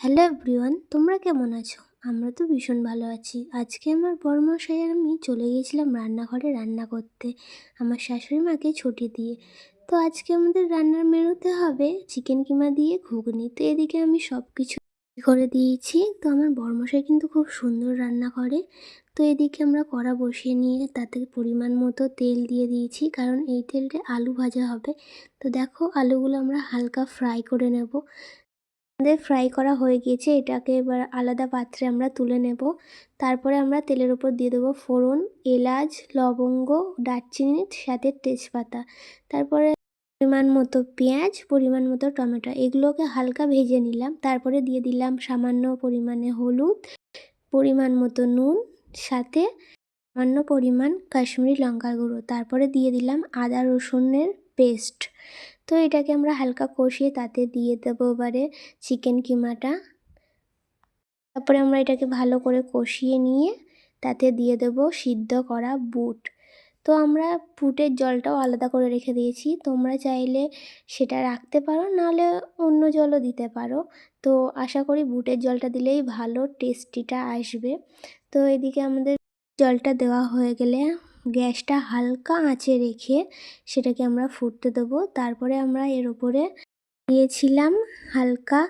Hello everyone, তোমরা কেমন আছো? আমরা তো ভীষণ ভালো আছি। আজকে আমার বরমশাই আর আমি চলে গিয়েছিলাম রান্নাঘরে রান্না করতে আমার শাশুড়ি মাকে ছুটি দিয়ে। তো আজকে আমাদের রান্নার মেনুতে হবে চিকেন কিমা দিয়ে ঘুগনি। তো এদিকে আমি সব কিছু করে দিয়েছি। তো আমার বরমশাই কিন্তু খুব সুন্দর রান্না করে। তো এদিকে আমরা কড়া বসিয়ে নিয়ে তাতে পরিমাণ মতো তেল দিয়ে দিয়েছি, কারণ এই তেলটা আলু ভাজা হবে। তো দেখো, আলুগুলো আমরা হালকা ফ্রাই করে নেব। আমাদের ফ্রাই করা হয়ে গিয়েছে, এটাকে এবার আলাদা পাত্রে আমরা তুলে নেব। তারপরে আমরা তেলের উপর দিয়ে দেবো ফোড়ন, এলাচ, লবঙ্গ, দারচিনির সাথে তেজপাতা। তারপরে পরিমাণ মতো পেঁয়াজ, পরিমাণ মতো টমেটো, এগুলোকে হালকা ভেজে নিলাম। তারপরে দিয়ে দিলাম সামান্য পরিমাণে হলুদ, পরিমাণ মতো নুন, সাথে সামান্য পরিমাণ কাশ্মীরি লঙ্কার গুঁড়ো। তারপরে দিয়ে দিলাম আদা রসুনের পেস্ট। তো এটাকে আমরা হালকা কষিয়ে তাতে দিয়ে দেবো এবারে চিকেন কিমাটা। তারপরে আমরা এটাকে ভালো করে কষিয়ে নিয়ে তাতে দিয়ে দেবো সিদ্ধ করা বুট। তো আমরা বুটের জলটাও আলাদা করে রেখে দিয়েছি, তোমরা চাইলে সেটা রাখতে পারো, নাহলে অন্য জলও দিতে পারো। তো আশা করি বুটের জলটা দিলেই ভালো টেস্টিটা আসবে। তো এদিকে আমাদের জলটা দেওয়া হয়ে গেলে গ্যাসটা হালকা আঁচে রেখে সেটাকে আমরা ফুটতে দেবো। তারপরে আমরা এর উপরে দিয়েছিলাম হালকা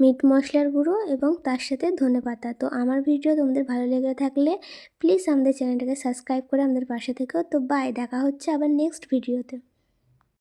মিট মশলার গুঁড়ো এবং তার সাথে ধনেপাতা। তো আমার ভিডিও তোমাদের ভালো লেগে থাকলে প্লিজ আমাদের চ্যানেলটাকে সাবস্ক্রাইব করে আমাদের পাশে থেকো। তো বাই, দেখা হচ্ছে আবার নেক্সট ভিডিওতে।